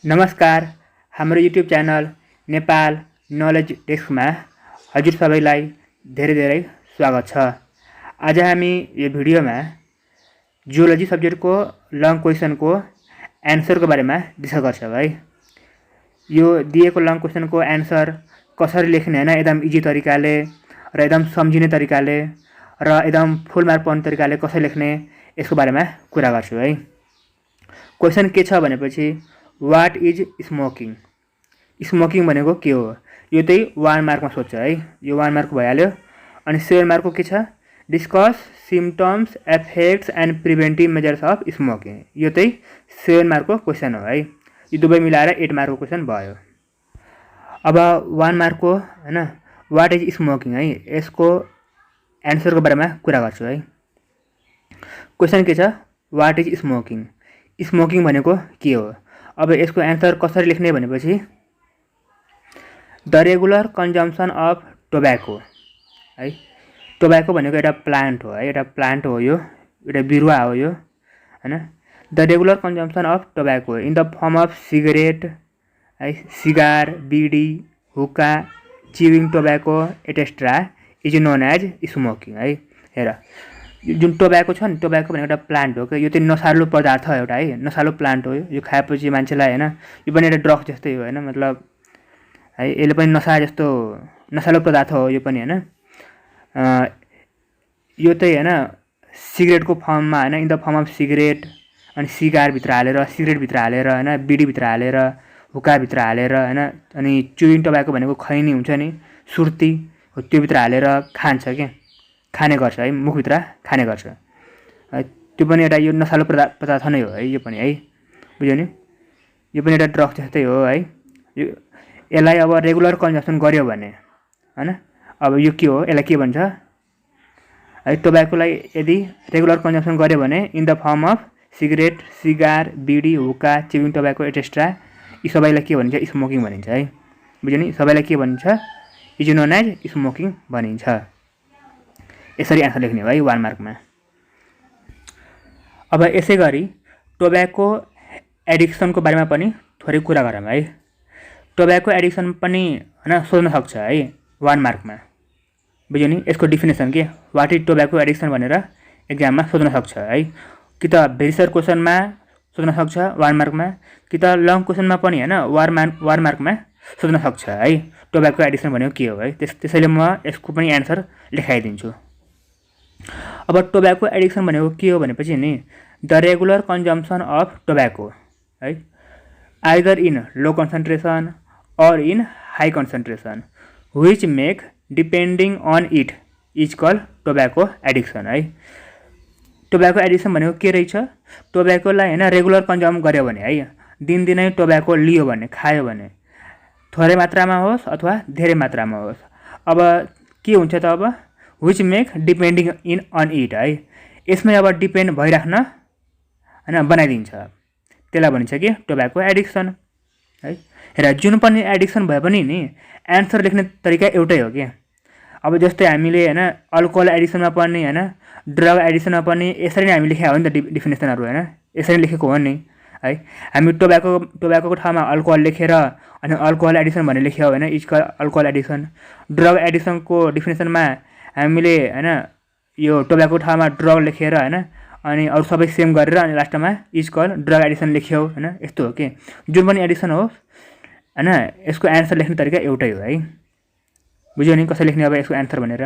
नमस्कार। हाम्रो YouTube channel Nepal knowledge डेस्कमा हजुर सबैलाई धेरै धेरै स्वागत छ। आज हामी यो भिडियोमा जियोलोजी सब्जेक्टको लङ क्वेसनको एन्सरको बारेमा डिस्कस गर्छौँ है। यो दिएको लङ क्वेसनको एन्सर कसरी लेख्ने हैन, एकदम इजी तरिकाले र एकदम सम्झिने तरिकाले र एकदम फुल मार्क पाउने तरिकाले कसरी लेख्ने यसको बारेमा कुरा गर्छु है। क्वेसन के छ भनेपछि वाट इज स्मोकिङ। स्मोकिङ भनेको के हो यो चाहिँ 1 मार्कमा सोध्छ है। यो 1 मार्क भइहाल्यो। अनि 7 मार्कको के छ, discuss symptoms effects and preventive measures of smoking. यो चाहिँ 7 मार्कको क्वेसन हो है। यो दुवै मिलाएर 8 मार्कको क्वेसन भयो। अब 1 मार्कको हैन वाट इज स्मोकिङ है, यसको एन्सरको बारेमा कुरा गर्छु है। क्वेसन के छ, वाट इज स्मोकिङ। स्मोकिङ भनेको के हो। अब यसको एन्सर कसरी लेख्ने भनेपछि the regular consumption of tobacco है। टोब्याको भनेको एउटा प्लान्ट हो है, एउटा प्लान्ट हो, यो एउटा बिरुवा हो यो हैन। The regular consumption of tobacco in the form of cigarette है, cigar, bidi, hookah, chewing tobacco etcetera is known as smoking है। हेर, जुन टोब्याको छ नि, टोब्याको भनेको एउटा प्लान्ट हो कि यो चाहिँ नसालु पदार्थ एउटा है, नसालु प्लान्ट हो। यो खाएपछि मान्छेलाई हैन, यो पनि एउटा ड्रग जस्तै हो हैन, मतलब है यसले पनि नशा जस्तो नसालु पदार्थ हो यो पनि हैन। यो चाहिँ हैन सिगरेटको फर्ममा हैन, in the form of cigarette, अनि सिगारभित्र हालेर, सिगरेटभित्र हालेर हैन, बिडीभित्र हालेर, हुक्काभित्र हालेर हैन, अनि चुइङ टोब्याको भनेको खैनी हुन्छ नि, सुर्ती हो, त्योभित्र हालेर खान्छ के, खाने गर्छ है, मुखभित्र खाने गर्छ। त्यो पनि एउटा यो नसालु पदार्थ नै हो है यो पनि है, बुझ्यो नि। यो पनि एउटा ड्रग जस्तै हो है। यसलाई अब रेगुलर कन्जम्सन गर्यो भने हैन, अब यो के हो, यसलाई के भन्छ है, टोब्याकोलाई यदि रेगुलर कन्जम्सन गर्यो भने in the form of cigarette, cigar, bidi, hookah, chewing tobacco एटेस्ट्रा, यी सबैलाई के भनिन्छ, स्मोकिङ भनिन्छ है, बुझ्यो नि। सबैलाई के भनिन्छ, इज नोन एज स्मोकिङ भनिन्छ। यसरी एन्सर लेख्ने हो है 1 मार्कमा। अब यसै गरी टोब्याको एडिक्सनको बारेमा पनि थोरै कुरा गरौँ है। टोब्याको एडिक्सन पनि हैन सोध्न सक्छ है 1 मार्कमा, बुझ्यो नि। यसको डिफिनेसन के, वाट इज टोब्याको एडिक्सन भनेर एक्जाममा सोध्न सक्छ है। कि त भेरी सर्ट क्वेसनमा सोध्न सक्छ 1 मार्कमा, कि त लङ क्वेसनमा पनि हैन 1 मार्कमा सोध्न सक्छ है। टोब्याको एडिक्सन भनेको के हो है, त्यसैले म यसको पनि एन्सर लेखाइदिन्छु। अब टोब्याको एडिक्सन भनेको के हो भनेपछि नि, the regular consumption of tobacco है, आइदर इन लो कन्सन्ट्रेसन और in high concentration which make depending on it is call tobacco addiction है। टोब्याको एडिक्सन भनेको के रहेछ, टोब्याकोलाई हैन रेगुलर कन्जम गर्यो भने है, दिनदिनै टोब्याको लियो भने, खायो भने, थोरै मात्रामा होस् अथवा धेरै मात्रामा होस्, अब के हुन्छ त, अब which make depending in on it है, यसमै अब डिपेन्ड भइराख्न हैन बनाइदिन्छ, त्यसलाई भनिन्छ कि टोब्याको एडिक्सन है। हेर, जुन पनि एडिक्सन भए पनि नि एन्सर लेख्ने तरिका एउटै हो क्या। अब जस्तै हामीले हैन अल्कोहल एडिक्सनमा पनि हैन, ड्रग एडिक्सनमा पनि यसरी नै हामी लेखेको हो नि त डिफिनेसनहरू हैन, यसरी लेखेको हो नि है। हामी टोब्याको ठाउँमा अल्कोहल लेखेर अनि अल्कोहल एडिक्सन भनेर लेख्यो हैन, is called alcohol addiction. Drug एडिक्सनको डिफिनेसनमा हामीले हैन यो टोब्याको ठाउँमा ड्रग लेखेर हैन, अनि अरू सबै सेम गरेर अनि लास्टमा इज कल ड्रग एडिक्सन लेख्यौ हैन, यस्तो हो कि जुन पनि एडिक्सन होस् हैन, यसको एन्सर लेख्ने तरिका एउटै हो है, बुझ्यो नि कसरी लेख्ने अब यसको एन्सर भनेर।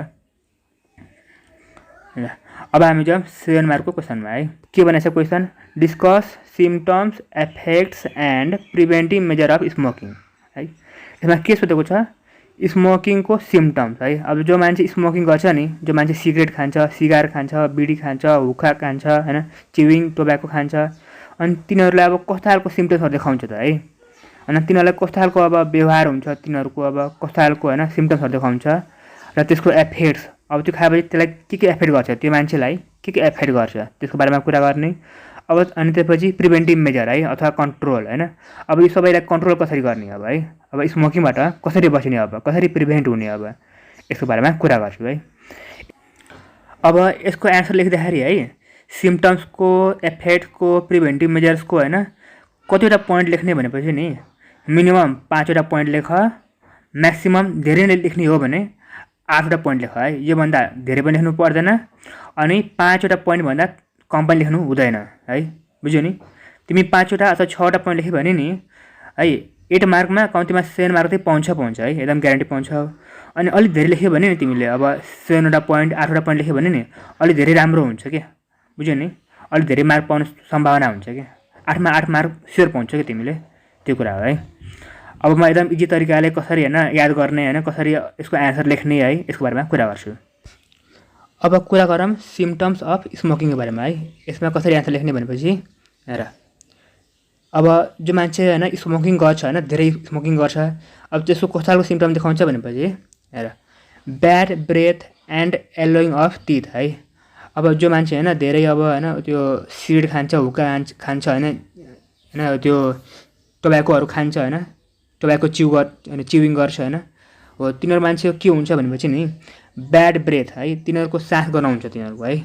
अब हामी जाउँ 7 मार्कको क्वेसनमा है। के भनेछ question, discuss symptoms effects and preventive measure of smoking है। यसमा के सोधेको छ, स्मोकिङको सिम्पटम्स है। अब जो मान्छे स्मोकिङ गर्छ नि, जो मान्छे सिगरेट खान्छ, सिगार खान्छ, बिडी खान्छ, हुक्का खान्छ हैन, चिविङ टोब्याको खान्छ, अनि तिनीहरूलाई अब कस्तो खालको सिम्पटम्सहरू देखाउँछ त है, अनि तिनीहरूलाई कस्तो खालको अब व्यवहार हुन्छ, तिनीहरूको अब कस्तो खालको हैन सिम्पटम्सहरू देखाउँछ, र त्यसको एफेक्ट्स, अब त्यो खाएपछि त्यसलाई के एफेक्ट गर्छ, त्यो मान्छेलाई के एफेक्ट गर्छ त्यसको बारेमा कुरा गर्ने। अब अनि त्यसपछि प्रिभेन्टिभ मेजर है अथवा कन्ट्रोल हैन, अब यो सबैलाई कन्ट्रोल कसरी गर्ने अब है, अब स्मोकिङबाट कसरी बस्ने, अब कसरी प्रिभेन्ट हुने, अब यसको बारेमा कुरा गर्छु है। अब यसको एन्सर लेख्दाखेरि है, सिम्पटम्सको, एफेक्टको, प्रिभेन्टिभ मेजर्सको हैन कतिवटा पोइन्ट लेख्ने भनेपछि नि मिनिमम 5वटा पोइन्ट लेख, म्याक्सिमम धेरै नै लेख्ने हो भने 8वटा पोइन्ट लेख है। योभन्दा धेरै पनि लेख्नु पर्दैन अनि 5वटा पोइन्टभन्दा कम पनि लेख्नु हुँदैन है, बुझ्यौ नि। तिमी 5वटा अथवा 6वटा पोइन्ट लेख्यौ भने नि है 8 मार्कमा कम्तीमा 7 मार्क चाहिँ पाउँछ है, एकदम ग्यारेन्टी पाउँछ। अनि अलिक धेरै लेख्यौ भने नि तिमीले अब 7वटा पोइन्ट 8वटा पोइन्ट लेख्यौ भने नि अलिक धेरै राम्रो हुन्छ क्या, बुझ्यौ नि। अलिक धेरै मार्क पाउने सम्भावना हुन्छ क्या, 8मा 8 मार्क स्योर पाउँछ क्या तिमीले, त्यो कुरा हो है। अब म एकदम इजी तरिकाले कसरी हैन याद गर्ने हैन कसरी यसको एन्सर लेख्ने है यसको बारेमा कुरा गर्छु। अब कुरा गरौँ सिम्पटम्स अफ स्मोकिङको बारेमा है। यसमा कसरी एन्सर लेख्ने भनेपछि हेर, अब जो मान्छे हैन स्मोकिङ गर्छ हैन धेरै स्मोकिङ गर्छ, अब त्यसको कस्तो खालको सिम्पटम देखाउँछ भनेपछि हेर, bad breath and yellowing of teeth है। अब जो मान्छे हैन धेरै अब हैन त्यो सिड खान्छ, हुक्का खान्छ हैन त्यो टोब्याकोहरू खान्छ हैन, टोब्याको च्युइङ गर्छ हैन, हो तिनीहरू मान्छे के हुन्छ भनेपछि नि ब्याड ब्रेथ है, तिनीहरूको सास गनाउँछ तिनीहरूको है,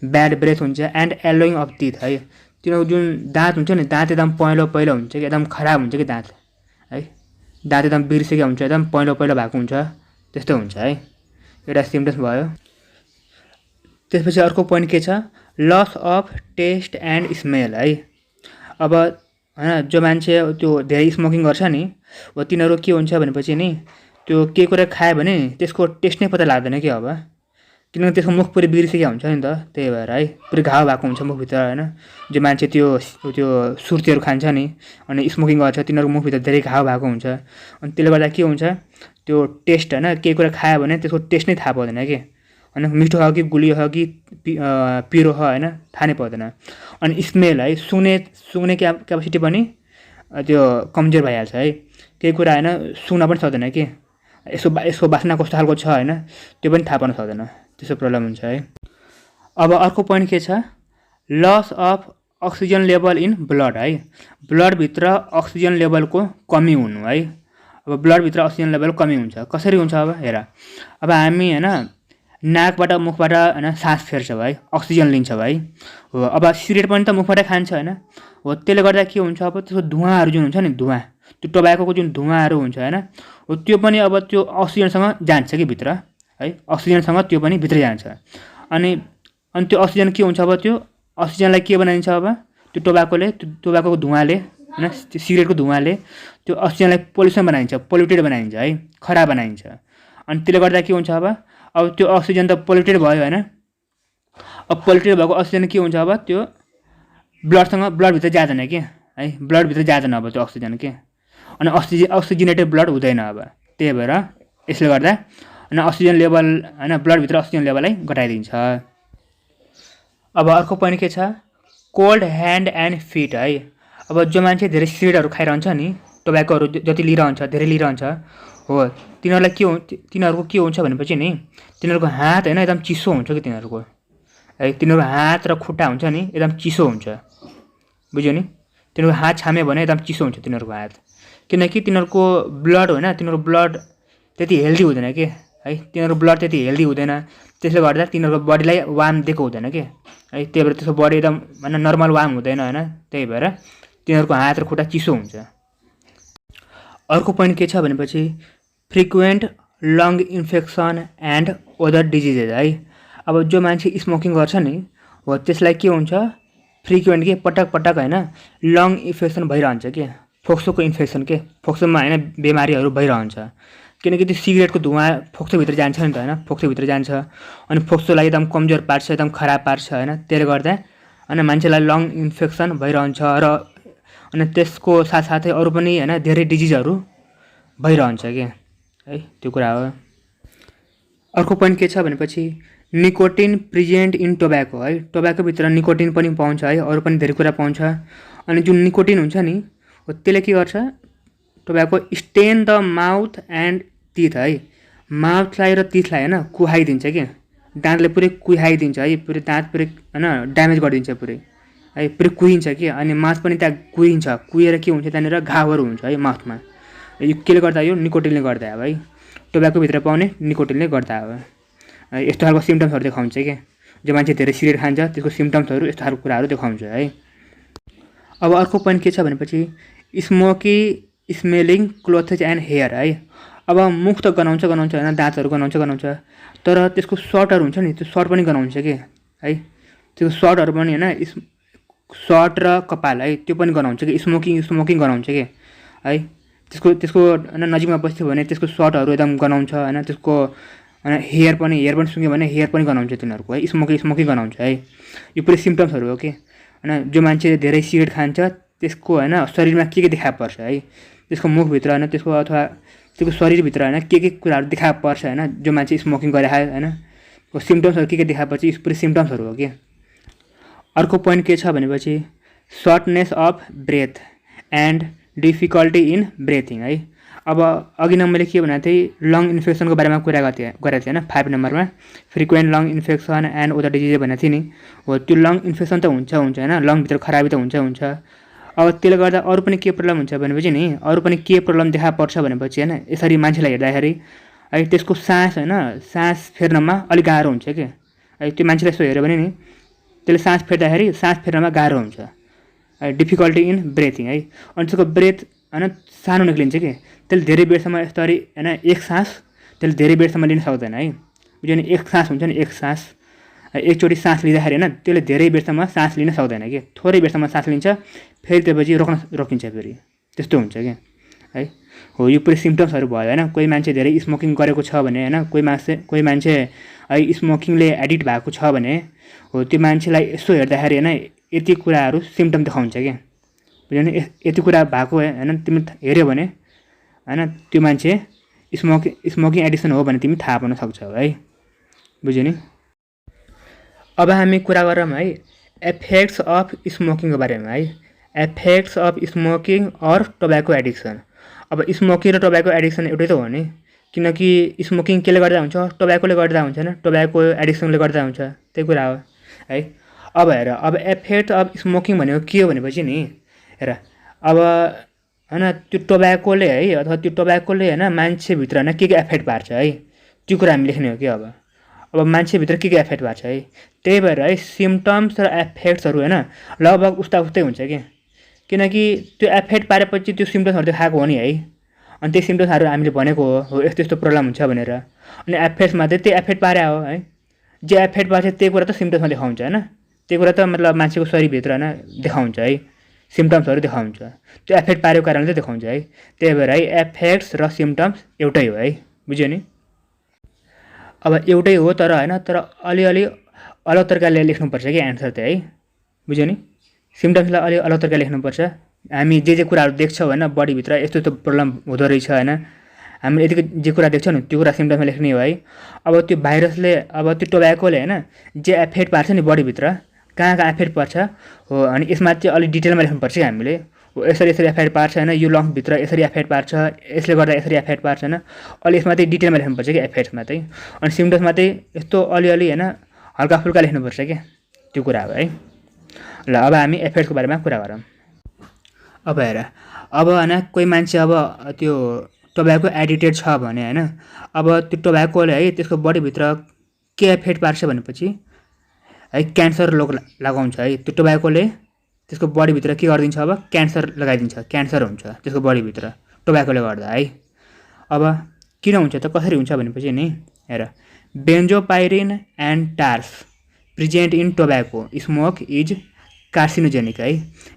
ब्याड ब्रेथ हुन्छ। एन्ड येलोइङ अफ टिथ है, तिनीहरूको जुन दाँत हुन्छ नि दाँत एकदम पहेँलो हुन्छ कि एकदम खराब हुन्छ कि दाँत है, दाँत एकदम बिर्सेको हुन्छ, एकदम पहेँलो भएको हुन्छ, त्यस्तो हुन्छ है, एउटा सिम्पटम्स भयो। त्यसपछि अर्को पोइन्ट के छ, loss of taste and smell है। अब हैन जो मान्छे त्यो धेरै स्मोकिङ गर्छ नि हो तिनीहरू के हुन्छ भनेपछि नि त्यो के कुरा खायो भने त्यसको टेस्ट नै पत्ता लाग्दैन कि, अब किनभने त्यसको मुख पुरै बिर्सेको हुन्छ नि त, त्यही भएर है पुरै घाउ भएको हुन्छ मुखभित्र हैन। जो मान्छे त्यो सुर्तीहरू खान्छ नि अनि स्मोकिङ गर्छ तिनीहरूको मुखभित्र धेरै घाउ भएको हुन्छ, अनि त्यसले गर्दा के हुन्छ त्यो टेस्ट हैन के कुरा खायो भने त्यसको टेस्ट नै थाहा पाउँदैन कि, हैन मिठो हो कि गुलियो हो कि पिरो हो हैन थाहा नै पाउँदैन। अनि स्मेल है, सुँग्ने क्यापेसिटी पनि त्यो कमजोर भइहाल्छ है, केही कुरा हैन सुँग्न पनि सक्दैन कि, यसको बास्ना कस्तो खालको छ हैन त्यो पनि थाहा पाउन सक्दैन, त्यस्तो प्रब्लम हुन्छ है। अब अर्को पोइन्ट के छ, loss of oxygen level in blood है, ब्लडभित्र अक्सिजन लेभलको कमी हुनु है। अब ब्लडभित्र अक्सिजन लेभल कमी हुन्छ, कसरी हुन्छ अब हेर, अब हामी हैन नाकबाट मुखबाट हैन सास फेर्छौँ है, अक्सिजन लिन्छौँ है, हो अब सिगरेट पनि त मुखबाट खान्छ हैन, हो त्यसले गर्दा के हुन्छ अब त्यसको धुवाँहरू जुन हुन्छ नि धुवाँ, त्यो टोब्याकोको जुन धुवाँहरू हुन्छ हैन, हो त्यो पनि अब त्यो अक्सिजनसँग जान्छ कि भित्र है, अक्सिजनसँग त्यो पनि भित्र जान्छ। अनि त्यो अक्सिजन के हुन्छ अब त्यो अक्सिजनलाई के बनाइन्छ अब त्यो टोब्याकोको धुवाँले हैन त्यो सिगरेटको धुवाँले त्यो अक्सिजनलाई पोल्युसन बनाइन्छ, पोल्युटेड बनाइन्छ है, खराब बनाइन्छ। अनि त्यसले गर्दा के हुन्छ अब त्यो अक्सिजन त पोल्युटेड भयो हैन, अब पोल्युटेड भएको अक्सिजन के हुन्छ अब त्यो ब्लडभित्र जाँदैन के है, ब्लडभित्र जाँदैन अब त्यो अक्सिजन के, अनि अक्सिजनेटेड ब्लड हुँदैन अब, त्यही भएर यसले गर्दा अनि अक्सिजन लेभल हैन ब्लडभित्र अक्सिजन लेभललाई घटाइदिन्छ। अब अर्को पोइन्ट के छ, कोल्ड ह्यान्ड एन्ड फिट है। अब जो मान्छे धेरै सिगरेटहरू खाइरहन्छ नि, टोब्याकोहरू जति लिइरहन्छ धेरै लिइरहन्छ हो तिनीहरूको के हुन्छ भनेपछि नि तिनीहरूको हात हैन एकदम चिसो हुन्छ कि तिनीहरूको है, तिनीहरूको हात र खुट्टा हुन्छ नि एकदम चिसो हुन्छ, बुझ्यो नि। तिनीहरूको हात छाम्यो भने एकदम चिसो हुन्छ तिनीहरूको हात, किनकि तिनीहरूको ब्लड होइन तिनीहरूको ब्लड त्यति हेल्दी हुँदैन कि है, तिनीहरूको ब्लड त्यति हेल्दी हुँदैन, त्यसले गर्दा तिनीहरूको बडीलाई वार्म दिएको हुँदैन कि है, त्यही भएर त्यसको बडी एकदम हैन नर्मल वार्म हुँदैन हैन, त्यही भएर तिनीहरूको हात र खुट्टा चिसो हुन्छ। अर्को पोइन्ट के छ भनेपछि frequent long infection and other diseases है। अब जो मान्छे स्मोकिङ गर्छ नि हो त्यसलाई के हुन्छ फ्रिक्वेन्ट के पटक हैन लङ इन्फेक्सन भइरहन्छ के, फोक्सोको इन्फेक्सन के, फोक्सोमा हैन बिमारीहरू भइरहन्छ, किनकि त्यो सिगरेटको धुवाँ फोक्सोभित्र जान्छ नि त हैन, फोक्सोभित्र जान्छ अनि फोक्सोलाई एकदम कमजोर पार्छ, एकदम खराब पार्छ हैन, त्यसले गर्दा हैन मान्छेलाई लङ इन्फेक्सन भइरहन्छ र अनि त्यसको साथसाथै अरू पनि हैन धेरै डिजिजहरू भइरहन्छ के है, त्यो कुरा हो। अर्को पोइन्ट के छ भनेपछि निकोटिन प्रेजेन्ट इन टोब्याको है, टोब्याकोभित्र निकोटिन पनि पाउँछ है, अरू पनि धेरै कुरा पाउँछ। अनि जुन निकोटिन हुन्छ नि हो त्यसले के गर्छ tobacco stain the mouth and teeth है, माउथलाई र टिथलाई हैन कुहाइदिन्छ कि, दाँतले पुरै कुहाइदिन्छ है, पुरै दाँत पुरै हैन ड्यामेज गरिदिन्छ पुरै है, पुरै कुहिन्छ कि, अनि माउथ पनि त्यहाँ कुहिन्छ, कुहिएर के हुन्छ त्यहाँनिर घाउहरू हुन्छ है माउथमा, यो केले गर्दा यो निकोटिनले गर्दा अब है, टोब्याकोभित्र पाउने निकोटिनले गर्दा अब यस्तो खालको सिम्पटम्सहरू देखाउँछ कि, जो मान्छे धेरै सिगरेट खान्छ त्यसको सिम्पटम्सहरू यस्तो खालको कुराहरू देखाउँछ है। अब अर्को पोइन्ट के छ भनेपछि smoky smelling clothes and hair है। अब मुख त गनाउँछ होइन, दाँतहरू गनाउँछ, तर त्यसको सर्टहरू हुन्छ नि, त्यो सर्ट पनि गनाउँछ कि है। त्यो सर्टहरू पनि होइन, सर्ट र कपाल है त्यो पनि गनाउँछ कि, स्मोकिङ गनाउँछ कि है। त्यसको होइन नजिकमा बस्थ्यो भने त्यसको सर्टहरू एकदम गनाउँछ होइन, त्यसको होइन हेयर पनि सुँग्यो भने हेयर पनि गनाउँछ तिनीहरूको है, स्मोकी गनाउँछ है। यो पुरै सिम्टम्सहरू हो कि होइन। जो मान्छे धेरै सिगरेट खान्छ त्यसको होइन शरीरमा के देखा पर्छ है, त्यसको मुखभित्र होइन, त्यसको अथवा त्यसको शरीरभित्र होइन के कुराहरू देखा पर्छ होइन, जो मान्छे स्मोकिङ गरिरहेको होइन सिम्टम्सहरू के देखा पर्छ, यो पुरै सिम्टम्सहरू हो कि। अर्को पोइन्ट के छ भनेपछि shortness of breath and difficulty in breathing है। अब अघि नै मैले के भनेको थिएँ, लङ इन्फेक्सनको बारेमा कुरा गरेको थिएँ होइन 5 नम्बरमा, frequent long infection and other disease भनेको थिएँ नि। हो त्यो लङ इन्फेक्सन त हुन्छ होइन, लङभित्र खराबी त हुन्छ। अब त्यसले गर्दा अरू पनि के प्रब्लम हुन्छ भनेपछि नि, अरू पनि के प्रब्लम देखा पर्छ भनेपछि होइन, यसरी मान्छेलाई हेर्दाखेरि है त्यसको सास फेर्नमा अलिक गाह्रो हुन्छ कि है। त्यो मान्छेलाई यसो हेऱ्यो भने नि त्यसले सास फेर्नमा गाह्रो हुन्छ है, डिफिकल्टी इन ब्रेथिङ है। अनि त्यसको ब्रेथ होइन सानो निक्लिन्छ कि, त्यसले धेरै बेरसम्म यस्तरी होइन एक सास त्यसले धेरै बेरसम्म लिन सक्दैन है। बुझ्यो नि, एक सास हुन्छ नि, एक सास एकचोटि सास लिँदाखेरि होइन त्यसले धेरै बेरसम्म सास लिन सक्दैन कि, थोरै बेरसम्म सास लिन्छ फेरि त्यसपछि रोकिन्छ फेरि, त्यस्तो हुन्छ कि है। हो यो पुरै सिम्टम्सहरू भयो होइन। कोही मान्छे धेरै स्मोकिङ गरेको छ भने होइन, कोही मान्छे है स्मोकिङले एडिक्ट भएको छ भने हो त्यो मान्छेलाई यसो हेर्दाखेरि होइन यति कुराहरू सिम्टम देखाउँछ क्या। बुझ्यो नि, यति कुरा भएको होइन तिमी हेऱ्यो भने होइन त्यो मान्छे स्मोकिङ एडिक्सन हो भने तिमी थाहा पाउन सक्छौ है। बुझ्यो नि। अब हामी कुरा गरौँ है एफेक्ट्स अफ स्मोकिङको बारेमा है। Effects of smoking or tobacco addiction. अब स्मोकिङ र टोब्याको एडिक्सन एउटै त हो नि, किनकि स्मोकिङ केले गर्दा हुन्छ, टोब्याकोले गर्दा हुन्छ होइन, टोब्याको एडिक्सनले गर्दा हुन्छ, त्यही कुरा हो है। अब हेर, अब एफेक्ट अफ स्मोकिङ भनेको के हो भनेपछि नि हेर, अब होइन त्यो टोब्याकोले है अथवा त्यो टोब्याकोले होइन मान्छेभित्र होइन के एफेक्ट पार्छ है, त्यो कुरा हामी लेख्ने हो कि। अब मान्छेभित्र के एफेक्ट पार्छ है, त्यही भएर है सिम्टम्स र एफेक्ट्सहरू होइन लगभग उस्तै हुन्छ कि, किनकि त्यो एफेक्ट पारेपछि त्यो सिम्टम्सहरू देखाएको हो नि है। अनि त्यो सिम्टम्सहरू हामीले भनेको हो यस्तो प्रब्लम हुन्छ भनेर, अनि एफेक्ट्समा चाहिँ त्यो एफेक्ट पारे हो है। जे एफेक्ट पार्छ त्यही कुरा त सिम्टम्समा देखाउँछ होइन, त्यो कुरा त मतलब मान्छेको शरीरभित्र होइन देखाउँछ है, सिम्टम्सहरू देखाउँछ, त्यो एफेक्ट पारेको कारणले चाहिँ देखाउँछ है। त्यही भएर है एफेक्ट्स र सिम्टम्स एउटै हो है। बुझ्यो नि। अब एउटै हो तर होइन, तर अलिअलि अलग तरिकाले लेख्नुपर्छ कि एन्सर चाहिँ है। बुझ्यो नि, सिम्टम्सलाई अलि अलग तरिकाले लेख्नुपर्छ। हामी जे कुराहरू देख्छौँ होइन बडीभित्र यस्तो प्रब्लम हुँदो रहेछ होइन, हामीले यतिको जे कुरा देख्छौँ नि त्यो कुरा सिम्टम्समा लेख्ने हो है। अब त्यो भाइरसले अब त्यो टोब्याकोले होइन जे एफेक्ट पार्छ नि बडीभित्र, कहाँ एफेक्ट पर्छ हो, अनि यसमा चाहिँ अलिक डिटेलमा लेख्नुपर्छ कि हामीले। हो यसरी एफेक्ट पार्छ होइन, यो लङ्सभित्र यसरी एफेक्ट पार्छ, यसले गर्दा यसरी एफेक्ट पार्छ होइन, अलि यसमा चाहिँ डिटेलमा लेख्नुपर्छ कि एफेक्ट्समा चाहिँ। अनि सिम्टम्समा चाहिँ यस्तो अलिअलि होइन हल्का फुल्का लेख्नुपर्छ क्या, त्यो कुरा हो है। ल अब हामी एफेक्ट्सको बारेमा कुरा गरौँ। अब हेर, अब होइन कोही मान्छे अब त्यो टोब्याको एडिक्टेड छ भने होइन, अब त्यो टोब्याकोले है त्यसको बडीभित्र के एफेक्ट पार्छ भनेपछि है क्यान्सर रोग लगाउँछ है। त्यो टोब्याकोले त्यसको बडीभित्र के गरिदिन्छ, अब क्यान्सर लगाइदिन्छ, क्यान्सर हुन्छ त्यसको बडीभित्र टोब्याकोले गर्दा है। अब किन हुन्छ त, कसरी हुन्छ भनेपछि नि हेर, benzopyrene and tars present in tobacco smoke is carcinogenic है।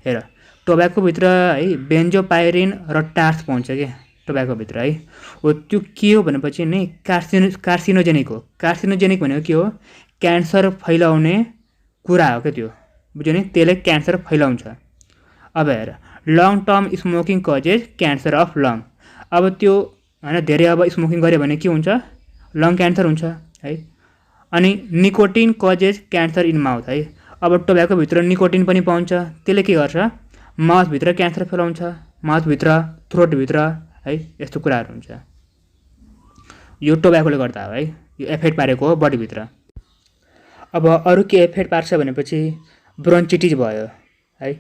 हेर टोब्याकोभित्र है बेन्जोपाइरिन र टार्स पाउँछ क्या टोब्याकोभित्र है। हो त्यो के हो भनेपछि नि कार्सिनोजेनिक हो। कार्सिनोजेनिक भनेको के हो, क्यान्सर फैलाउने कुरा हो क्या त्यो। बुझ्यो नि, त्यसले क्यान्सर फैलाउँछ। अब हेर, long term smoking causes cancer of long. अब त्यो होइन धेरै अब स्मोकिङ गऱ्यो भने के हुन्छ, लङ क्यान्सर हुन्छ है। अनि nicotine causes cancer in mouth है। अब टोब्याकोभित्र निकोटिन पनि पाउँछ, त्यसले के गर्छ, माउथभित्र क्यान्सर फैलाउँछ, माउथभित्र थ्रोटभित्र है, यस्तो कुराहरू हुन्छ। यो टोब्याकोले गर्दा हो है, यो एफेक्ट पारेको हो बडीभित्र। अब अरू के एफेक्ट पार्छ भनेपछि ब्रोन्चिटिस भयो है।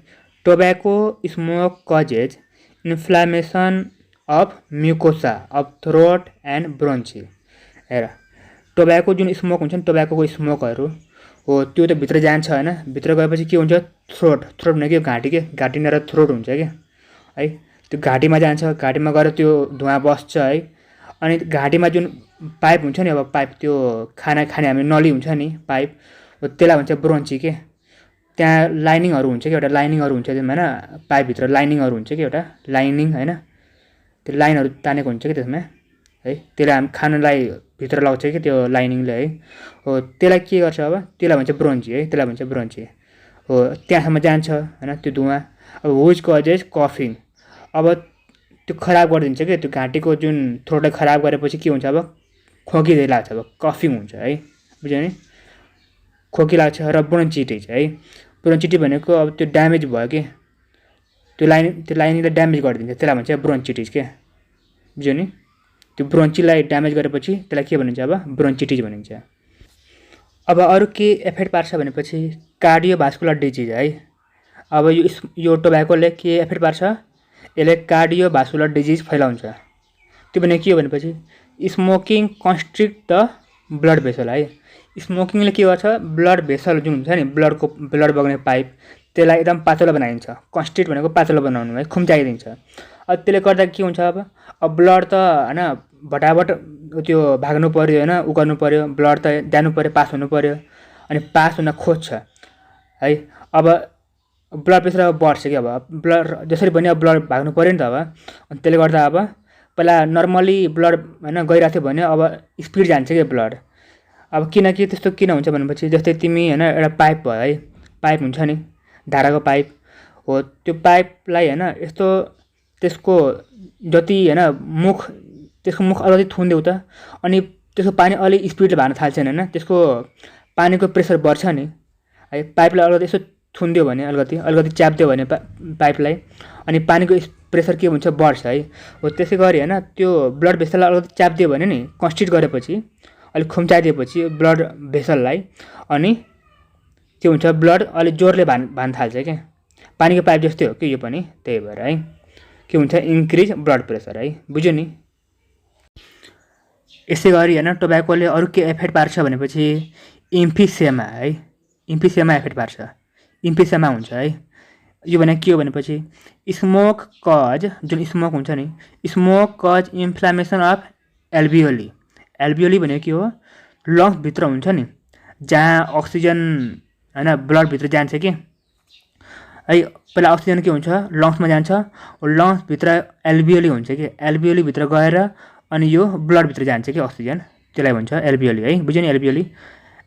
Tobacco smoke causes inflammation of mucosa of throat and bronchi. हेर टोब्याको जुन स्मोक हुन्छ नि, टोब्याको स्मोकहरू हो त्यो त भित्र जान्छ हैन। भित्र गएपछि के हुन्छ, थ्रोट भनेको घाँटी नर थ्रोट हुन्छ क्या है। त्यो घाँटीमा जान्छ, घाँटीमा गएर त्यो धुवा बस्छ है। अनि घाँटीमा जुन पाइप हुन्छ नि, अब पाइप त्यो खाना खाने हामी नली हुन्छ नि पाइप, हो त्यसलाई भन्छ ब्रोन्ची के। त्यहाँ लाइनिङहरू हुन्छ कि एउटा लाइनिङहरू हुन्छ त्यसमा हैन, पाइपभित्र लाइनिङहरू हुन्छ कि एउटा लाइनिङ हैन, त्यो लाइनहरू तानेको हुन्छ कि त्यसमा है। त्यसलाई हामी खानालाई भित्र लगाउँछ कि त्यो लाइनिङले है। हो त्यसलाई के गर्छ अब, त्यसलाई भन्छ ब्रोन्ची है, त्यसलाई भन्छ ब्रोन्ची हो। त्यहाँसम्म जान्छ हैन त्यो धुवा। अब हुज कजेस कफिङ, अब त्यो खराब गरिदिन्छ कि त्यो घाँटीको जुन थ्रोटलाई खराब गरेपछि के हुन्छ, अब खोकी लाग्छ, अब कफिङ हुन्छ है, बुझ्यो नि, खोकी लाग्छ। र ब्रोन्चिटिस है, ब्रोन्चिटिस भनेको अब त्यो ड्यामेज भयो कि त्यो लाइनिङलाई ड्यामेज गरिदिन्छ, त्यसलाई भन्छ ब्रोन्चिटिस के, बुझ्यो नि। त्यो ब्रोन्चीलाई ड्यामेज गरेपछि त्यसलाई के भनिन्छ, अब ब्रोन्चिटिस भनिन्छ। अब अरू के एफेक्ट पार्छ भनेपछि कार्डियोभास्कुलर डिजिज है। अब यो टोब्याकोले के एफेक्ट पार्छ, यसले कार्डियोभास्कुलर डिजिज फैलाउँछ। त्यो भने के हो भनेपछि smoking constrict the blood vessel है। स्मोकिङले के गर्छ, ब्लड भेसल जुन हुन्छ नि, ब्लड बग्ने पाइप, त्यसलाई एकदम पातलो बनाइदिन्छ। कन्स्ट्रिक्ट भनेको पातलो बनाउनु है, खुम्चाइदिन्छ। अब त्यसले गर्दा के हुन्छ, अब ब्लड त हैन भटाभट त्यो भाग्नु पर्यो हैन, उ गर्नु पर्यो, ब्लड त जानु पर्यो, पास हुनु पर्यो, अनि पास हुन खोज्छ है। अब ब्लड प्रेसर अब बढ्छ कि, अब ब्लड जसरी पनि अब ब्लड भाग्नु पर्यो नि त अब। अनि त्यसले गर्दा अब पहिला नर्मली ब्लड हैन गइरहेको थियो भने अब स्पिड जान्छ कि ब्लड। अब किनकि त्यस्तो किन हुन्छ भनेपछि जस्तै तिमी हैन एउटा पाइप भयो है, पाइप हुन्छ नि धाराको पाइप हो, त्यो पाइपलाई हैन यस्तो त्यसको जति हैन त्यसको मुख अलिकति थुनिदेऊ त, अनि त्यसको पानी अलि स्पिडले भाग्न थाल्छ हैन, त्यसको पानीको प्रेसर बढ्छ नि है। पाइपलाई अलिकति यसो थुनिदियो भने, अलिकति च्याप्दियो भने पाइपलाई, अनि पानीको प्रेसर के हुन्छ, बढ्छ है। हो त्यसै गरी हैन त्यो ब्लड भेसललाई अलिकति च्याप्दियो भने नि, कन्स्ट्रिक्ट गरेपछि अलिक खुम्चाइदिएपछि ब्लड भेसललाई, अनि के हुन्छ, ब्लड अलिक जोरले भाग्न थाल्छ क्या। पानीको पाइप जस्तै हो कि यो पनि, त्यही भएर है के हुन्छ, इन्क्रिज ब्लड प्रेसर है, बुझ्यो नि। यसै गरी हैन टोब्याकोले अरू के एफेक्ट पार्छ भनेपछि इम्फिसेमा है, इम्फिसेमा एफेक्ट पार्छ, इम्फिसेमा हुन्छ है। यो भने के हो भनेपछि स्मोक कज, जुन स्मोक हुन्छ नि, स्मोक कज इन्फ्लामेसन अफ एल्भियोली। एल्भियोली भनेको के हो, लङ्सभित्र हुन्छ नि, जहाँ अक्सिजन हैन ब्लडभित्र जान्छ कि है। पहिला अक्सिजन के हुन्छ, लङ्समा जान्छ, लङ्सभित्र एल्भियोली हुन्छ कि, एल्भियोलीभित्र गएर अनि यो ब्लडभित्र जान्छ कि अक्सिजन, त्यसलाई भन्छ एल्भियोली है, बुझ्यो नि alveoli.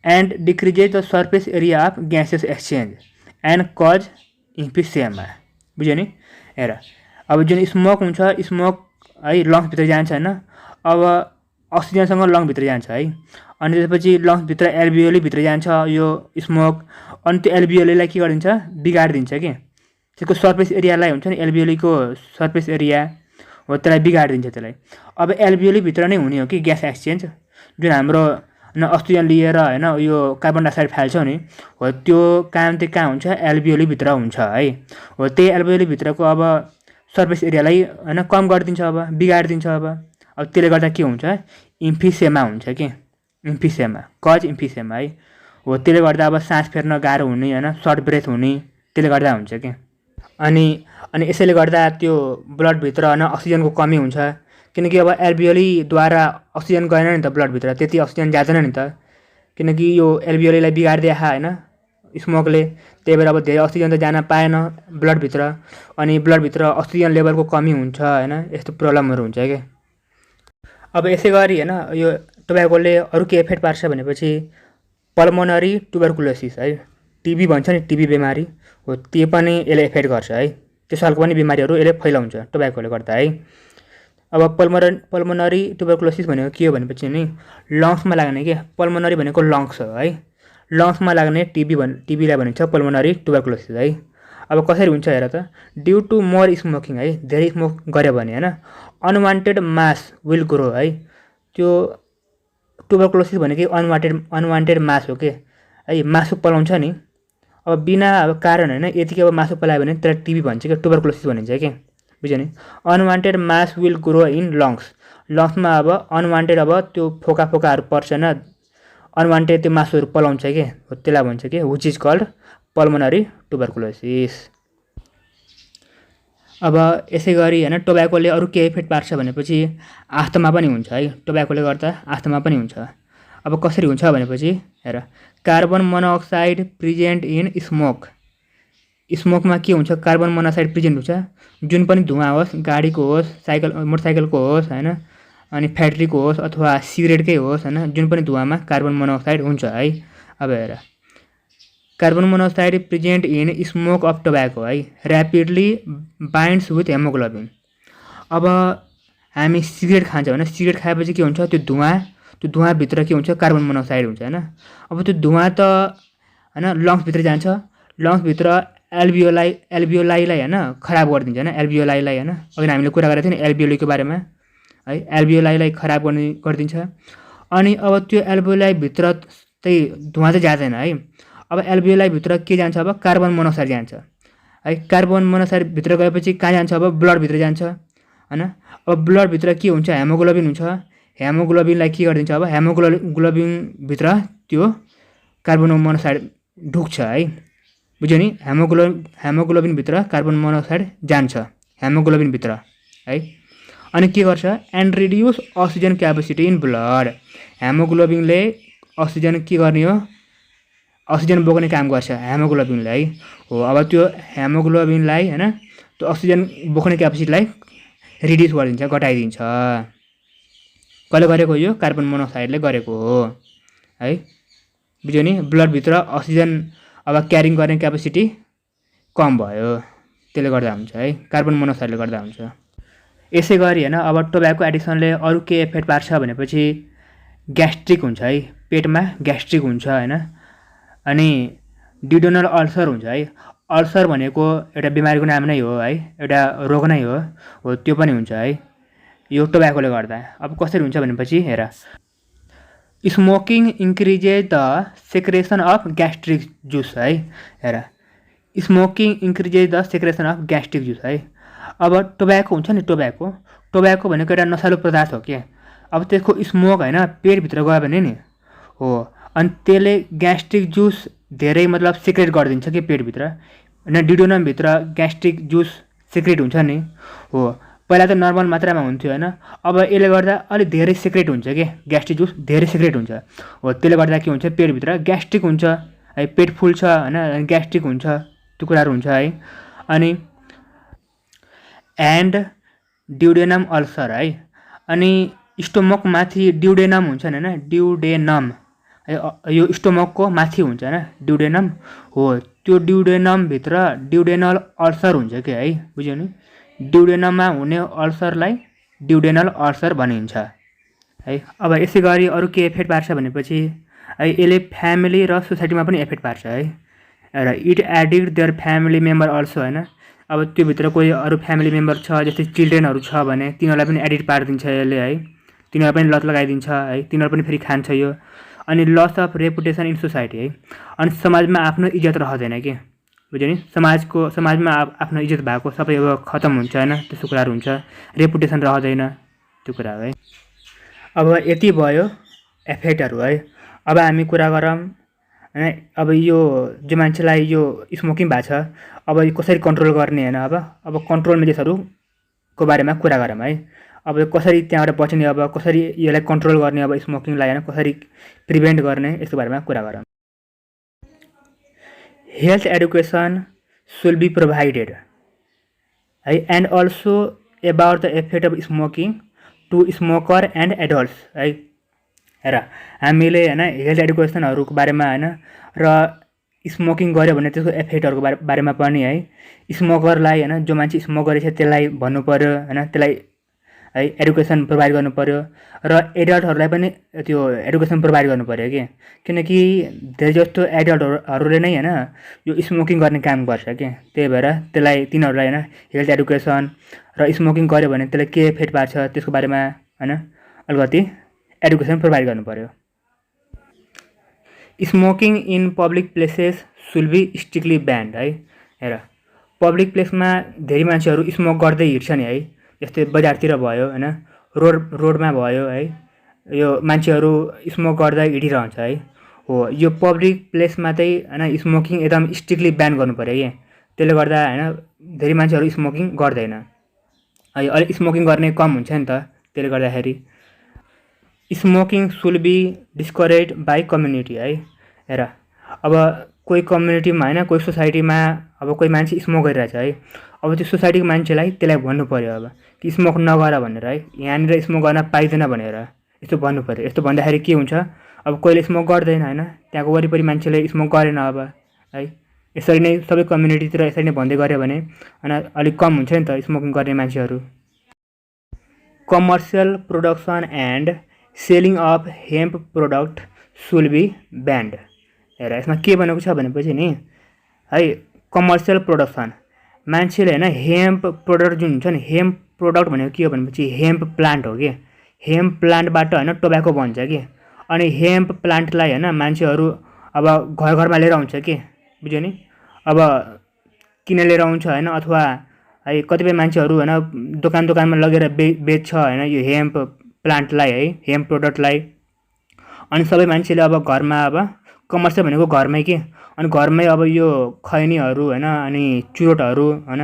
And decreases the surface area of gases exchange and cause emphysema, बुझ्यो नि। हेर अब जुन स्मोक हुन्छ, स्मोक है लङ्सभित्र जान्छ हैन, अब अक्सिजनसँग लङ्सभित्र जान्छ है, अनि त्यसपछि लङ्सभित्र एल्भियोलीभित्र जान्छ यो स्मोक, अनि त्यो एल्भियोलीलाई के गरिदिन्छ, बिगाडिदिन्छ कि, त्यसको सर्फेस एरियालाई हुन्छ नि, एल्भियोलीको सर्फेस एरिया हो त्यसलाई बिगाडिदिन्छ त्यसलाई। अब एल्भियोलीभित्र नै हुने हो कि ग्यास एक्सचेन्ज, जुन हाम्रो अक्सिजन लिएर हैन यो कार्बन डाइअक्साइड फाल्छौँ नि, हो त्यो काम चाहिँ कहाँ हुन्छ, एल्भियोलीभित्र हुन्छ है। हो त्यही एल्भियोलीभित्रको अब सर्फेस एरियालाई हैन कम गरिदिन्छ, अब बिगाडिदिन्छ। अब त्यसले गर्दा के हुन्छ, इम्फिसेमा हुन्छ कि, इम्फिसेमा, कज इम्फिसेमा है। हो त्यसले गर्दा अब सास फेर्न गाह्रो हुने हैन, सर्ट ब्रेथ हुने, त्यसले गर्दा हुन्छ कि। अनि यसैले गर्दा त्यो ब्लडभित्र हैन अक्सिजनको कमी हुन्छ, किनकि अब एल्भियोलीद्वारा अक्सिजन गएन नि त ब्लडभित्र, त्यति अक्सिजन जाँदैन नि त, किनकि यो एल्भियोलीलाई बिगारिदिया हैन स्मोकले। त्यही भएर अब धेरै अक्सिजन त जान पाएन ब्लडभित्र, अनि ब्लडभित्र अक्सिजन लेभलको कमी हुन्छ हैन, यस्तो प्रब्लमहरू हुन्छ क्या। अब यसै गरी हैन यो टोब्याकोले अरू के इफेक्ट पार्छ भनेपछि पल्मोनरी ट्युबरकुलोसिस है, टिबी भन्छ नि, टिबी बिमारी हो, त्यो पनि यसले इफेक्ट गर्छ है। त्यो खालको पनि बिमारीहरू यसले फैलाउँछ टोब्याकोले गर्दा है। अब पल्मोनरी ट्युबरकुलोसिस भनेको के हो भनेपछि नि, लङ्समा लाग्ने के, पल्मोनरी भनेको लङ्स हो है, लङ्समा लाग्ने टिबीलाई भनिन्छ पल्मोनरी ट्युबरकुलोसिस है। अब कसरी हुन्छ हेर त, ड्यु टु मोर स्मोकिङ है, धेरै स्मोक गऱ्यो भने हैन, अनवान्टेड मास विल ग्रो है। त्यो ट्युबरकुलोसिस भनेको अनवान्टेड मास हो के है, मासु पलाउँछ नि। अब बिना अब कारण हैन यतिकै अब मासु पलायो भने त्यसलाई टिबी भन्छ कि, ट्युबरकुलोसिस भनिन्छ कि, बुझ्यो नि। Unwanted mass will grow in lungs, लङ्समा अब अनवान्टेड अब त्यो फोकाहरू पर्छ हैन, अनवान्टेड त्यो मासुहरू पलाउँछ के, हो त्यसलाई भन्छ के, which is called pulmonary tuberculosis. अब यसै गरी होइन टोब्याकोले अरू के इफेक्ट पार्छ भनेपछि आस्थमा पनि हुन्छ है, टोब्याकोले गर्दा आस्थमा पनि हुन्छ। अब कसरी हुन्छ भनेपछि हेर, carbon monoxide present in smoke, स्मोकमा के हुन्छ, कार्बन मोनोअक्साइड प्रेजेन्ट हुन्छ, जुन पनि धुवा होस्, गाडीको होस्, मोटरसाइकलको होस् होइन, अनि फ्याक्ट्रीको होस् अथवा सिगरेटकै होस् होइन, जुन पनि धुवामा कार्बन मोनोअक्साइड हुन्छ है। अब हेर, carbon monoxide present in smoke of tobacco है ऱ्यापिडली बाइन्ड्स विथ हेमोग्लोबिन। अब हामी सिगरेट खान्छ भने सिगरेट खाएपछि के हुन्छ, त्यो धुवाभित्र के हुन्छ, कार्बन मोनोअक्साइड हुन्छ होइन। अब त्यो धुवा त होइन लङ्सभित्र जान्छ, लङ्सभित्र एल्भियोलाईलाई होइन खराब गरिदिन्छ होइन, एल्भियोलाईलाई होइन, अघि हामीले कुरा गरेको थियौँ नि एल्भियोलाईको बारेमा है, एल्भियोलाईलाई खराब गरिदिन्छ। अनि अब त्यो एल्भियोलाईभित्र चाहिँ धुवा चाहिँ जाँदैन है। अब एल्भियोलाईभित्र के जान्छ, अब कार्बन मोनोअक्साइड जान्छ है। कार्बन मोनोअक्साइडभित्र गएपछि कहाँ जान्छ, अब ब्लडभित्र जान्छ होइन। अब ब्लडभित्र के हुन्छ, हेमोग्लोबिन हुन्छ, हेमोग्लोबिनलाई के गरिदिन्छ, अब हेमोग्लोबिनभित्र त्यो कार्बन मोनोअक्साइड ढुक्छ है, बुझ्यो नि। हेमोग्लोबिनभित्र कार्बन मोनोअक्साइड जान्छ हेमोग्लोबिनभित्र है। अनि के गर्छ, and reduce oxygen capacity in blood, हेमोग्लोबिनले अक्सिजन के गर्ने हो, अक्सिजन बोक्ने काम गर्छ हेमोग्लोबिनले है। हो अब त्यो हेमोग्लोबिनलाई होइन त्यो अक्सिजन बोक्ने क्यापेसिटीलाई रिड्युस गरिदिन्छ, घटाइदिन्छ। कसले गरेको, यो कार्बन मोनोअक्साइडले गरेको हो है, बुझ्यो नि। ब्लडभित्र अक्सिजन अब क्यारिङ गर्ने क्यापेसिटी कम भयो, त्यसले गर्दा हुन्छ है, कार्बन मोनोअक्साइडले गर्दा हुन्छ। यसै गरी होइन अब टोब्याको एडिक्सनले अरू के इफेक्ट पार्छ भनेपछि ग्यास्ट्रिक हुन्छ है, पेटमा ग्यास्ट्रिक हुन्छ होइन। अनि ड्युडेनल अल्सर हुन्छ है, अल्सर भनेको एउटा बिमारीको नाम नै हो है, एउटा रोग नै हो त्यो पनि हुन्छ है यो टोब्याकोले गर्दा। अब कसरी हुन्छ भनेपछि हेर, smoking increases the secretion of gastric juice है। हेर, smoking increases the secretion of gastric juice है। अब टोब्याको हुन्छ नि, टोब्याको भनेको एउटा नसालु पदार्थ हो क्या। अब त्यसको स्मोक होइन पेटभित्र गयो भने नि हो, अनि त्यसले ग्यास्ट्रिक जुस धेरै मतलब सिक्रेट गरिदिन्छ कि पेटभित्र होइन, ड्युडेनमभित्र ग्यास्ट्रिक जुस सिक्रेट हुन्छ नि हो। पहिला त नर्मल मात्रामा हुन्थ्यो होइन, अब यसले गर्दा अलिक धेरै सिक्रेट हुन्छ कि ग्यास्ट्रिक जुस धेरै सिक्रेट हुन्छ हो। त्यसले गर्दा के हुन्छ, पेटभित्र ग्यास्ट्रिक हुन्छ है, पेट फुल्छ होइन, ग्यास्ट्रिक हुन्छ, त्यो कुराहरू हुन्छ है। अनि एन्ड ड्युडेनम अल्सर है, अनि स्टोमकमाथि ड्युडेनम हुन्छ नि होइन, ड्युडेनम है, यो स्टोमकको माथि हुन्छ होइन ड्युडेनम हो, त्यो ड्युडेनमभित्र ड्युडेनल अल्सर हुन्छ कि है, बुझ्यो नि। ड्युडेनममा हुने अल्सरलाई ड्युडेनल अल्सर भनिन्छ है। अब यसै गरी अरू के इफेक्ट पार्छ भनेपछि है, यसले फ्यामिली र सोसाइटीमा पनि इफेक्ट पार्छ है। र it addict there family member also होइन, अब त्योभित्र कोही अरू फ्यामिली मेम्बर छ जस्तै चिल्ड्रेनहरू छ भने तिनीहरूलाई पनि एडिक्ट पारिदिन्छ यसले है, तिनीहरूलाई पनि लत लगाइदिन्छ है, तिनीहरू पनि फेरि खान्छ यो। अनि loss of reputation in society है, अनि समाजमा आफ्नो इज्जत रहँदैन कि, बुझ्यो नि। समाजमा आफ्नो इज्जत भएको सबै अब खतम हुन्छ होइन, त्यस्तो कुराहरू हुन्छ, रेपुटेसन रहँदैन, त्यो कुरा है। अब यति भयो इफेक्टहरू है। अब हामी कुरा गरौँ होइन, अब यो जो मान्छेलाई यो स्मोकिङ भएको छ अब यो कसरी कन्ट्रोल गर्ने होइन। अब कन्ट्रोल मेजर्सहरूको बारेमा कुरा गरौँ है। अब कसरी त्यहाँबाट बच्ने, अब कसरी यसलाई कन्ट्रोल गर्ने, अब स्मोकिङलाई होइन कसरी प्रिभेन्ट गर्ने, यसको बारेमा कुरा गरौँ। Health education should be provided है, and also about the effect of smoking to smoker and adults है। हेर, हामीले होइन हेल्थ एडुकेसनहरूको बारेमा होइन र स्मोकिङ गऱ्यो भने त्यसको इफेक्टहरूको बारेमा पनि है, स्मोकरलाई होइन जो मान्छे स्मोक गरेछ त्यसलाई भन्नु पऱ्यो होइन, त्यसलाई है एडुकेसन प्रोभाइड गर्नु पऱ्यो, र एडल्टहरूलाई पनि त्यो एडुकेसन प्रोभाइड गर्नु पऱ्यो कि, किनकि धेरै जस्तो एडल्टहरूले नै होइन यो स्मोकिङ गर्ने काम गर्छ कि, त्यही भएर तिनीहरूलाई होइन हेल्थ एडुकेसन र स्मोकिङ गऱ्यो भने त्यसलाई के इफेक्ट पार्छ त्यसको बारेमा होइन अलिकति एडुकेसन प्रोभाइड गर्नु पऱ्यो। Smoking in public places should be strictly banned है। हेर, पब्लिक प्लेसमा धेरै मान्छेहरू स्मोक गर्दै हिँड्छ नि है, जस्तै बजारतिर भयो होइन, रोडमा भयो है, यो मान्छेहरू स्मोक गर्दा हिँडिरहन्छ है। हो यो पब्लिक प्लेसमा चाहिँ होइन स्मोकिङ एकदम स्ट्रिक्टली ब्यान गर्नु पऱ्यो कि, त्यसले गर्दा होइन धेरै मान्छेहरू स्मोकिङ गर्दैन है। अलिक स्मोकिङ गर्ने कम हुन्छ नि त, त्यसले गर्दाखेरि smoking should be discourage by community है। हेर अब कोही कम्युनिटीमा होइन कोही सोसाइटीमा अब कोही मान्छे स्मोक गरिरहेछ है, अब त्यो सोसाइटीको मान्छेलाई त्यसलाई भन्नु पऱ्यो अब कि स्मोक नगर भनेर है, यहाँनिर स्मोक गर्न पाइँदैन भनेर यस्तो भन्नु पऱ्यो। यस्तो भन्दाखेरि के हुन्छ, अब कोहीले स्मोक गर्दैन होइन, त्यहाँको वरिपरि मान्छेले स्मोक गरेन अब है। यसरी नै सबै कम्युनिटीतिर यसरी नै भन्दै गऱ्यो भने होइन अलिक कम हुन्छ नि त स्मोकिङ गर्ने मान्छेहरू। Commercial production and selling of hemp product should be banned. हेर यसमा के भनेको छ भनेपछि नि है, कमर्सियल प्रोडक्सन मान्छेले होइन हेम्प प्रोडक्ट जुन हुन्छ नि, हेम्प प्रोडक्ट भनेको के हो भनेपछि हेम्प प्लान्ट हो कि, हेम्प प्लान्टबाट होइन टोब्याको बन्छ कि, अनि हेम्प प्लान्टलाई होइन मान्छेहरू अब घर घरमा लिएर आउँछ कि, बुझ्यो नि, अब किन लिएर आउँछ होइन, अथवा है कतिपय मान्छेहरू होइन दोकानमा लगेर बेच्छ होइन यो हेम्प प्लान्टलाई है, हेम्प प्रोडक्टलाई। अनि सबै मान्छेले अब घरमा अब कमर्सियल भनेको घरमै के, अनि घरमै अब यो खैनीहरू होइन अनि चुरोटहरू होइन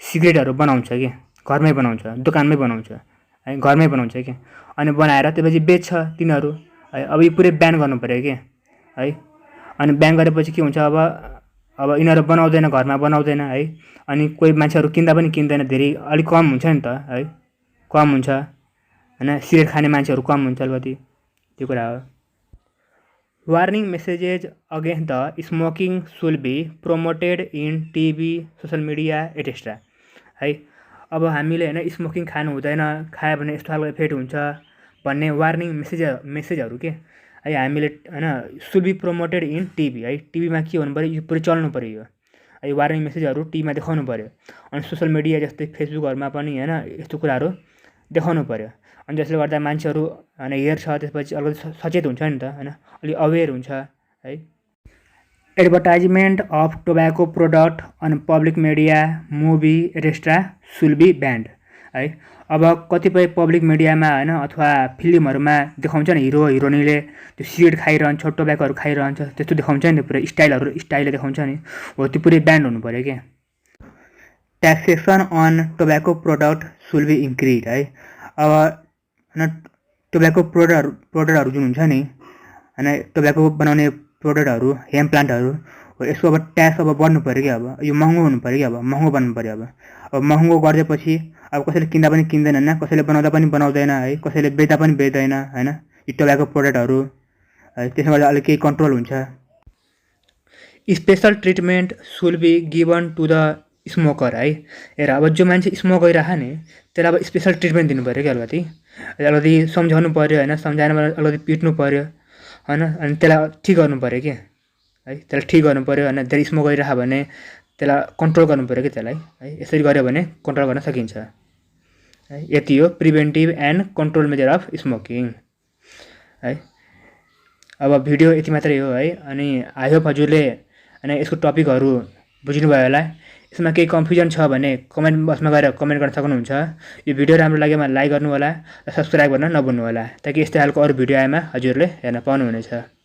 सिगरेटहरू बनाउँछ कि, घरमै बनाउँछ, दोकानमै बनाउँछ है, घरमै बनाउँछ कि, अनि बनाएर त्यसपछि बेच्छ तिनीहरू है। अब यो पुरै ब्यान गर्नु पऱ्यो कि है, अनि ब्यान गरेपछि के हुन्छ, अब यिनीहरू बनाउँदैन, घरमा बनाउँदैन है, अनि कोही मान्छेहरू किन्दा पनि किन्दैन, धेरै अलिक कम हुन्छ नि त है, कम हुन्छ होइन, सिगरेट खाने मान्छेहरू कम हुन्छ अलिकति, त्यो कुरा हो। Warning messages against the smoking should be promoted in TV, social media etcetera है। अब हामीले होइन स्मोकिङ खानु हुँदैन, खायो भने यस्तो खालको इफेक्ट हुन्छ भन्ने वार्निङ मेसेजहरू के है हामीले होइन should be promoted in TV है। टिभीमा के हुनु पऱ्यो, यो पुरै चल्नु पऱ्यो यो है, वार्निङ मेसेजहरू टिभीमा देखाउनु पऱ्यो। अनि सोसल मिडिया जस्तै फेसबुकहरूमा पनि होइन यस्तो कुराहरू देखाउनु पऱ्यो। अनि जसले गर्दा मान्छेहरू होइन हेर्छ, त्यसपछि अलिकति सचेत हुन्छ नि त होइन, अलिक अवेर हुन्छ है। Advertisement of tobacco product on public media, movie etcetera should be banned है। अब कतिपय पब्लिक मिडियामा होइन अथवा फिल्महरूमा देखाउँछ नि हिरो हिरोइनले त्यो सिगरेट खाइरहन्छ, टोब्याकोहरू खाइरहन्छ, त्यस्तो देखाउँछ नि, पुरै स्टाइलले देखाउँछ नि, हो त्यो पुरै ब्यान्ड हुनु पऱ्यो क्या। Taxation on tobacco product should be increase है। अब होइन टोब्याको प्रोडक्टहरू जुन हुन्छ नि होइन, टोब्याको बनाउने प्रोडक्टहरू, हेम्प प्लान्टहरू हो, यसको अब ट्याक्स अब बढ्नु पऱ्यो कि, अब यो महँगो हुनु पऱ्यो कि, अब महँगो बन्नु पऱ्यो। अब महँगो गरिदिएपछि अब कसैले किन्दा पनि किन्दैन होइन, कसैले बनाउँदा पनि बनाउँदैन है, कसैले बेच्दा पनि बेच्दैन होइन यो टोब्याको प्रोडक्टहरू है। त्यसले गर्दा अलिक केही कन्ट्रोल हुन्छ। Special treatment should be given to the smoker है। हेर अब जो मान्छे स्मोक गरिरह नि त्यसलाई अब स्पेसल ट्रिटमेन्ट दिनु पऱ्यो कि, अलिकति सम्झाउनु पऱ्यो होइन, सम्झाएन भने अलिकति पिट्नु पऱ्यो होइन, अनि त्यसलाई ठिक गर्नु पऱ्यो कि है, त्यसलाई ठिक गर्नु पऱ्यो होइन। धेरै स्मोक गरिरह भने त्यसलाई कन्ट्रोल गर्नु पऱ्यो कि त्यसलाई है, यसरी गऱ्यो भने कन्ट्रोल गर्न सकिन्छ है। यति हो preventive and control major of smoking है। अब भिडियो यति मात्रै हो है, अनि आई होप हजुरले होइन यसको टपिकहरू बुझ्नुभयो होला। यसमा केही कन्फ्युजन छ भने कमेन्ट बक्समा गएर कमेन्ट गर्न सक्नुहुन्छ। यो भिडियो राम्रो लागेमा लाइक गर्नु होला र सब्सक्राइब गर्न नभुल्नु होला, ताकि यस्तै खालको अरू भिडियो आएमा हजुरले हेर्न पाउनुहुनेछ।